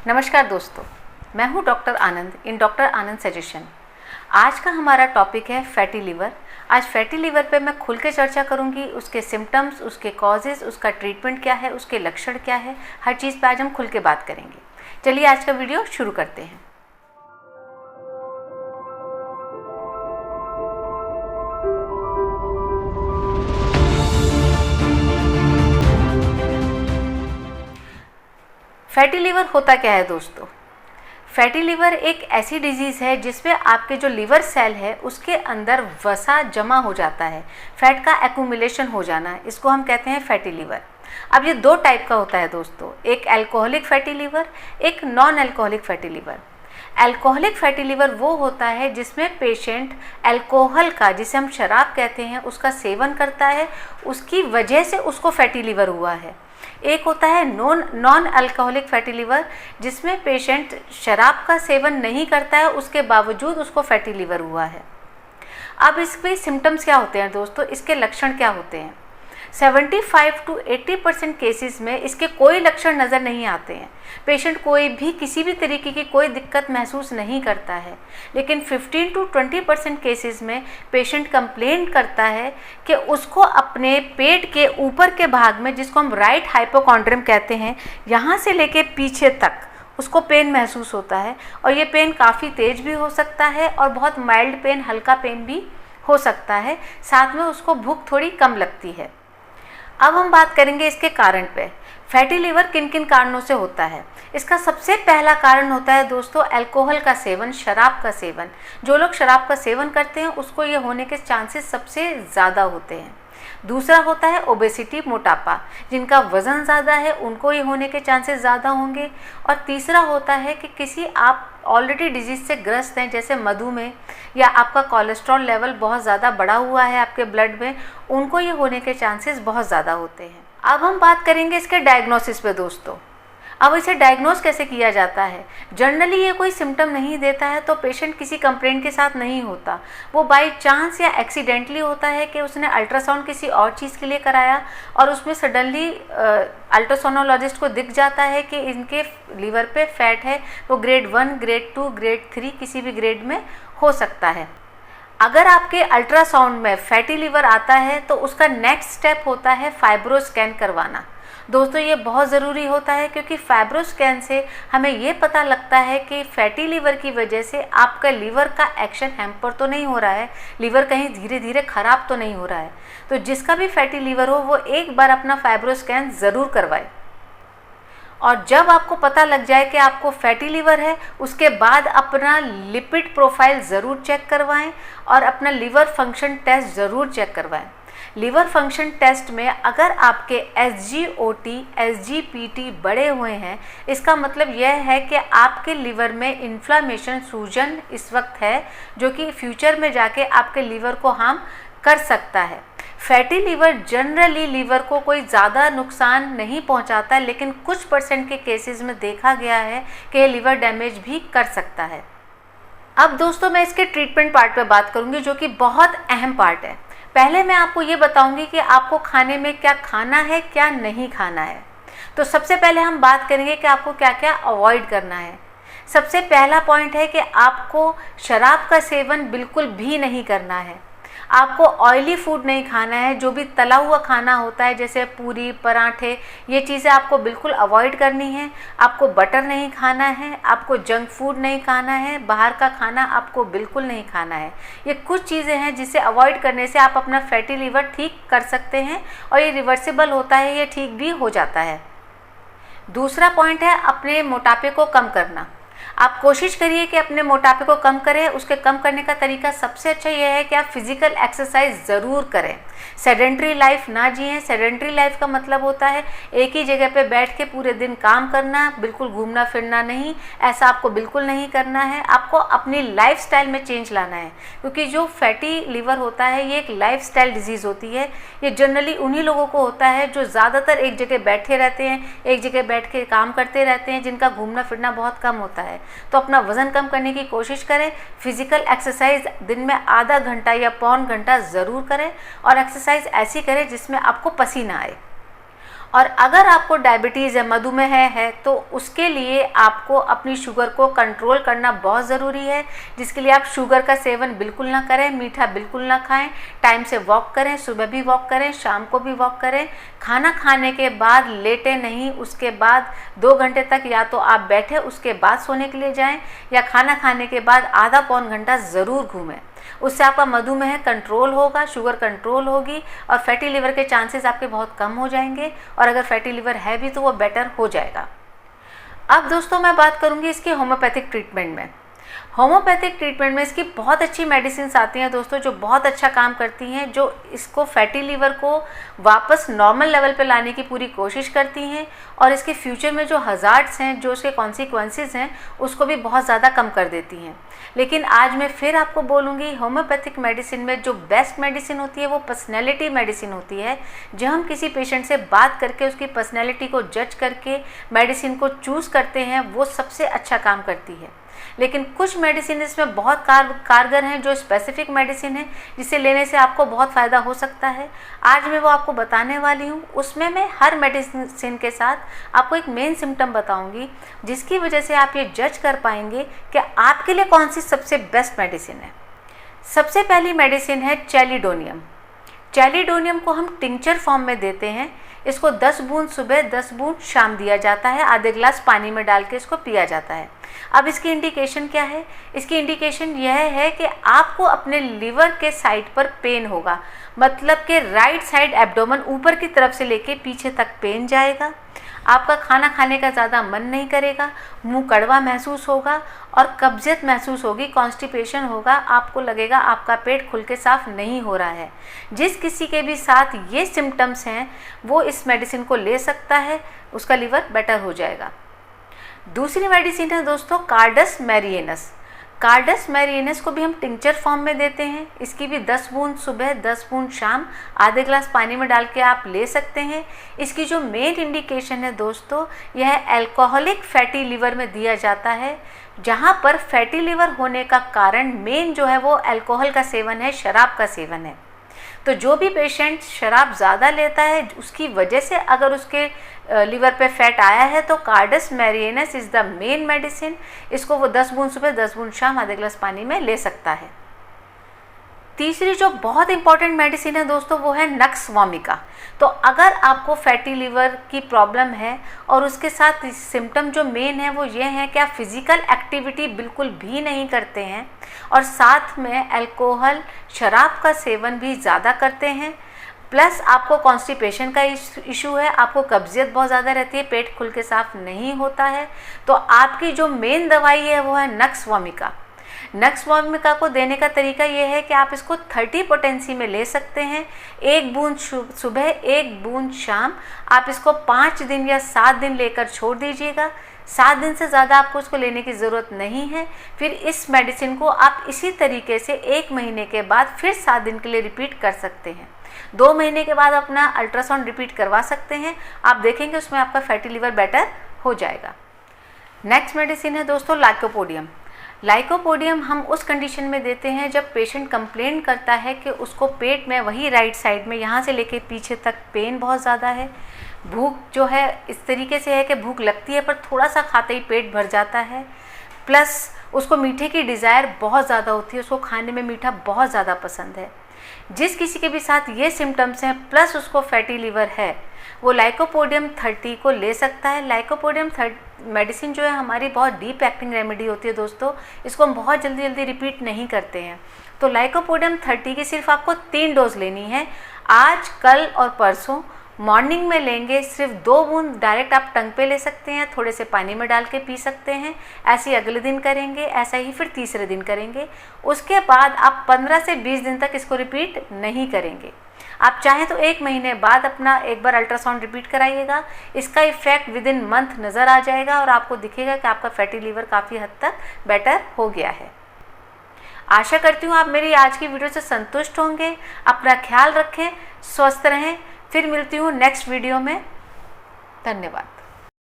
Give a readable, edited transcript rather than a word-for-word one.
नमस्कार दोस्तों, मैं हूं doctor Anand in doctor Anand suggestion. आज का हमारा टॉपिक है फैटी लीवर। आज फैटी लीवर पे मैं खुल के चर्चा करूंगी, उसके सिम्टम्स, उसके कॉजेज़, उसका ट्रीटमेंट क्या है, उसके लक्षण क्या है, हर चीज़ पे आज हम खुल के बात करेंगे। चलिए आज का वीडियो शुरू करते हैं। फैटी लीवर होता क्या है दोस्तों? फैटी लीवर एक ऐसी डिजीज़ है जिसमें आपके जो लीवर सेल है उसके अंदर वसा जमा हो जाता है, फैट का एक्यूमुलेशन हो जाना, इसको हम कहते हैं फैटी लीवर। अब ये दो टाइप का होता है दोस्तों, एक अल्कोहलिक फैटी लीवर, एक non alcoholic fatty liver. Alcoholic fatty liver वो होता है जिसमें पेशेंट अल्कोहल का, जिसे हम शराब कहते हैं, उसका सेवन करता है, उसकी वजह से उसको फैटी लीवर हुआ है। एक होता है नॉन अल्कोहलिक फैटी लीवर, जिसमें पेशेंट शराब का सेवन नहीं करता है, उसके बावजूद उसको फैटी लीवर हुआ है। अब इसके सिम्टम्स क्या होते हैं दोस्तों, इसके लक्षण क्या होते हैं? 75 to 80% केसेस में इसके कोई लक्षण नज़र नहीं आते हैं, पेशेंट कोई भी किसी भी तरीके की कोई दिक्कत महसूस नहीं करता है। लेकिन 15 to 20% केसेस में पेशेंट कंप्लेन करता है कि उसको अपने पेट के ऊपर के भाग में, जिसको हम राइट हाइपोकॉन्ड्रियम कहते हैं, यहाँ से लेके पीछे तक उसको पेन महसूस होता है, और ये पेन काफ़ी तेज़ भी हो सकता है और बहुत माइल्ड पेन, हल्का पेन भी हो सकता है। साथ में उसको भूख थोड़ी कम लगती है। अब हम बात करेंगे इसके कारण पे। फैटी लीवर किन किन कारणों से होता है? इसका सबसे पहला कारण होता है दोस्तों अल्कोहल का सेवन, शराब का सेवन। जो लोग शराब का सेवन करते हैं उसको ये होने के चांसेस सबसे ज़्यादा होते हैं। दूसरा होता है ओबेसिटी, मोटापा, जिनका वज़न ज़्यादा है उनको ये होने के चांसेस ज़्यादा होंगे। और तीसरा होता है कि किसी आप ऑलरेडी डिजीज़ से ग्रस्त हैं, जैसे मधुमेह, या आपका कोलेस्ट्रॉल लेवल बहुत ज़्यादा बढ़ा हुआ है आपके ब्लड में, उनको ये होने के चांसेस बहुत ज़्यादा होते हैं। अब हम बात करेंगे इसके डायग्नोसिस पे दोस्तों। अब इसे डायग्नोस कैसे किया जाता है? जनरली ये कोई सिम्टम नहीं देता है तो पेशेंट किसी कंप्लेंट के साथ नहीं होता। वो बाय चांस या एक्सीडेंटली होता है कि उसने अल्ट्रासाउंड किसी और चीज़ के लिए कराया और उसमें सडनली अल्ट्रासोनोलॉजिस्ट को दिख जाता है कि इनके लीवर पे फैट है। वो ग्रेड 1, ग्रेड 2, ग्रेड 3 किसी भी ग्रेड में हो सकता है। अगर आपके अल्ट्रासाउंड में फैटी लीवर आता है तो उसका नेक्स्ट स्टेप होता है फाइब्रो स्कैन करवाना। दोस्तों ये बहुत ज़रूरी होता है, क्योंकि फाइब्रो स्कैन से हमें ये पता लगता है कि फैटी लीवर की वजह से आपका लीवर का एक्शन हैम्पर तो नहीं हो रहा है, लीवर कहीं धीरे धीरे ख़राब तो नहीं हो रहा है। तो जिसका भी फैटी लीवर हो वो एक बार अपना फाइब्रो स्कैन ज़रूर करवाए। और जब आपको पता लग जाए कि आपको फैटी लीवर है, उसके बाद अपना लिपिड प्रोफाइल ज़रूर चेक करवाएं और अपना लीवर फंक्शन टेस्ट ज़रूर चेक करवाएं। लीवर फंक्शन टेस्ट में अगर आपके SGOT, SGPT बढ़े हुए हैं, इसका मतलब यह है कि आपके लीवर में इन्फ्लामेशन, सूजन इस वक्त है, जो कि फ्यूचर में जाके आपके लीवर को हार्म कर सकता है। फैटी लीवर जनरली लीवर को कोई ज़्यादा नुकसान नहीं पहुंचाता, लेकिन कुछ % के केसेस में देखा गया है कि लीवर डैमेज भी कर सकता है। अब दोस्तों मैं इसके ट्रीटमेंट पार्ट पे बात करूंगी, जो कि बहुत अहम पार्ट है। पहले मैं आपको ये बताऊंगी कि आपको खाने में क्या खाना है, क्या नहीं खाना है। तो सबसे पहले हम बात करेंगे कि आपको क्या क्या अवॉइड करना है। सबसे पहला पॉइंट है कि आपको शराब का सेवन बिल्कुल भी नहीं करना है। आपको ऑयली फूड नहीं खाना है, जो भी तला हुआ खाना होता है जैसे पूरी, पराठे, ये चीज़ें आपको बिल्कुल अवॉइड करनी है। आपको बटर नहीं खाना है, आपको जंक फूड नहीं खाना है, बाहर का खाना आपको बिल्कुल नहीं खाना है। ये कुछ चीज़ें हैं जिसे अवॉइड करने से आप अपना फैटी लीवर ठीक कर सकते हैं, और ये रिवर्सिबल होता है, ये ठीक भी हो जाता है। दूसरा पॉइंट है अपने मोटापे को कम करना। आप कोशिश करिए कि अपने मोटापे को कम करें। उसके कम करने का तरीका सबसे अच्छा यह है कि आप फिज़िकल एक्सरसाइज ज़रूर करें। सेडेंट्री लाइफ ना जिएं। सेडेंट्री लाइफ का मतलब होता है एक ही जगह पे बैठ के पूरे दिन काम करना, बिल्कुल घूमना फिरना नहीं। ऐसा आपको बिल्कुल नहीं करना है। आपको अपनी लाइफस्टाइल में चेंज लाना है, क्योंकि जो फैटी लीवर होता है ये एक लाइफस्टाइल डिजीज़ होती है। ये जनरली उन्हीं लोगों को होता है जो ज़्यादातर एक जगह बैठे रहते हैं, एक जगह बैठ के काम करते रहते हैं, जिनका घूमना फिरना बहुत कम होता है। तो अपना वज़न कम करने की कोशिश करें। फिज़िकल एक्सरसाइज दिन में आधा घंटा या पौन घंटा ज़रूर करें, और एक्सरसाइज ऐसी करें जिसमें आपको पसीना आए। और अगर आपको डायबिटीज़ है, मधुमेह है, तो उसके लिए आपको अपनी शुगर को कंट्रोल करना बहुत ज़रूरी है, जिसके लिए आप शुगर का सेवन बिल्कुल ना करें, मीठा बिल्कुल ना खाएं, टाइम से वॉक करें, सुबह भी वॉक करें, शाम को भी वॉक करें, खाना खाने के बाद लेटे नहीं, उसके बाद 2 घंटे तक या तो आप बैठे उसके बाद सोने के लिए जाएं, या खाना खाने के बाद आधा पौन घंटा ज़रूर घूमें। उससे आपका मधुमेह कंट्रोल होगा, शुगर कंट्रोल होगी और फैटी लिवर के चांसेस आपके बहुत कम हो जाएंगे, और अगर फैटी लिवर है भी तो वो बेटर हो जाएगा। अब दोस्तों मैं बात करूंगी इसकी होम्योपैथिक ट्रीटमेंट में। होम्योपैथिक ट्रीटमेंट में इसकी बहुत अच्छी मेडिसिन आती हैं दोस्तों, जो बहुत अच्छा काम करती हैं, जो इसको फैटी लिवर को वापस नॉर्मल लेवल पे लाने की पूरी कोशिश करती हैं, और इसके फ्यूचर में जो हज़ार्ड्स हैं, जो उसके कॉन्सिक्वेंसेस हैं, उसको भी बहुत ज़्यादा कम कर देती हैं। लेकिन आज मैं फिर आपको बोलूँगी, होम्योपैथिक मेडिसिन में जो बेस्ट मेडिसिन होती है वो पर्सनैलिटी मेडिसिन होती है, जो हम किसी पेशेंट से बात करके उसकी पर्सनैलिटी को जज करके मेडिसिन को चूज़ करते हैं, वो सबसे अच्छा काम करती है। लेकिन कुछ मेडिसिन इसमें बहुत कारगर हैं, जो स्पेसिफिक मेडिसिन है, जिसे लेने से आपको बहुत फ़ायदा हो सकता है। आज मैं वो आपको बताने वाली हूँ। उसमें मैं हर मेडिसिन के साथ आपको एक मेन सिम्टम बताऊँगी, जिसकी वजह से आप ये जज कर पाएंगे कि आपके लिए कौन सी सबसे बेस्ट मेडिसिन है। सबसे पहली मेडिसिन है चैलिडोनियम। चैलिडोनियम को हम टिंचर फॉर्म में देते हैं। इसको 10 बूंद सुबह 10 बूंद शाम दिया जाता है, आधे गिलास पानी में डाल के इसको पिया जाता है। अब इसकी इंडिकेशन क्या है? इसकी इंडिकेशन यह है कि आपको अपने लिवर के साइड पर पेन होगा, मतलब कि राइट साइड एब्डोमेन ऊपर की तरफ से लेके पीछे तक पेन जाएगा, आपका खाना खाने का ज़्यादा मन नहीं करेगा, मुंह कड़वा महसूस होगा और कब्जियत महसूस होगी, कॉन्स्टिपेशन होगा, आपको लगेगा आपका पेट खुल के साफ नहीं हो रहा है। जिस किसी के भी साथ ये सिम्टम्स हैं वो इस मेडिसिन को ले सकता है, उसका लिवर बेटर हो जाएगा। दूसरी मेडिसिन है दोस्तों कार्डस मैरिएनस। कार्डस मैरिएनस को भी हम टिंचर फॉर्म में देते हैं। इसकी भी 10 बूंद सुबह 10 बूंद शाम आधे गिलास पानी में डाल के आप ले सकते हैं। इसकी जो मेन इंडिकेशन है दोस्तों, यह अल्कोहलिक फैटी लिवर में दिया जाता है, जहां पर फैटी लिवर होने का कारण मेन जो है वो अल्कोहल का सेवन है, शराब का सेवन है। तो जो भी पेशेंट शराब ज़्यादा लेता है, उसकी वजह से अगर उसके लिवर पे फैट आया है, तो carduus marianus is the main medicine. इसको वो 10 बूंद सुबह 10 बूंद शाम आधे गिलास पानी में ले सकता है। तीसरी जो बहुत इंपॉर्टेंट मेडिसिन है दोस्तों, वो है नक्स वोमिका। तो अगर आपको फैटी लिवर की प्रॉब्लम है और उसके साथ सिम्टम जो मेन है वो ये है कि आप फिज़िकल एक्टिविटी बिल्कुल भी नहीं करते हैं और साथ में अल्कोहल शराब का सेवन भी ज़्यादा करते हैं, प्लस आपको कॉन्स्टिपेशन का इशू है, आपको कब्जियत बहुत ज़्यादा रहती है, पेट खुल के साफ नहीं होता है, तो आपकी जो मेन दवाई है वो है नक्स वोमिका। नक्स वोमिका को देने का तरीका ये है कि आप इसको 30 पोटेंसी में ले सकते हैं। 1 बूंद सुबह 1 बूंद शाम। आप इसको 5 दिन या 7 दिन लेकर छोड़ दीजिएगा। 7 दिन से ज़्यादा आपको उसको लेने की ज़रूरत नहीं है। फिर इस मेडिसिन को आप इसी तरीके से 1 महीने के बाद फिर 7 दिन के लिए रिपीट कर सकते हैं। 2 महीने के बाद अपना अल्ट्रासाउंड रिपीट करवा सकते हैं। आप देखेंगे उसमें आपका फैटी लिवर बेटर हो जाएगा। नेक्स्ट मेडिसिन है दोस्तों लाइकोपोडियम। लाइकोपोडियम हम उस कंडीशन में देते हैं जब पेशेंट कंप्लेन करता है कि उसको पेट में, वही राइट साइड में, यहाँ से लेके पीछे तक पेन बहुत ज़्यादा है, भूख जो है इस तरीके से है कि भूख लगती है पर थोड़ा सा खाते ही पेट भर जाता है, प्लस उसको मीठे की डिज़ायर बहुत ज़्यादा होती है, उसको खाने में मीठा बहुत ज़्यादा पसंद है। जिस किसी के भी साथ ये सिम्टम्स हैं प्लस उसको फैटी लिवर है, वो लाइकोपोडियम 30 को ले सकता है। लाइकोपोडियम 30 मेडिसिन जो है हमारी बहुत डीप एक्टिंग रेमेडी होती है दोस्तों, इसको हम बहुत जल्दी रिपीट नहीं करते हैं। तो लाइकोपोडियम 30 की सिर्फ आपको 3 डोज लेनी है, आज, कल और परसों। मॉर्निंग में लेंगे सिर्फ 2 बूंद डायरेक्ट आप टंग पे ले सकते हैं, थोड़े से पानी में डाल के पी सकते हैं। ऐसे ही अगले दिन करेंगे, ऐसा ही फिर तीसरे दिन करेंगे। उसके बाद आप 15 से 20 दिन तक इसको रिपीट नहीं करेंगे। आप चाहें तो 1 महीने बाद अपना एक बार अल्ट्रासाउंड रिपीट कराइएगा। इसका इफेक्ट विदिन मंथ नज़र आ जाएगा और आपको दिखेगा कि आपका फैटी लिवर काफ़ी हद तक बेटर हो गया है। आशा करती हूँ आप मेरी आज की वीडियो से संतुष्ट होंगे। अपना ख्याल रखें, स्वस्थ रहें। फिर मिलती हूँ नेक्स्ट वीडियो में। धन्यवाद।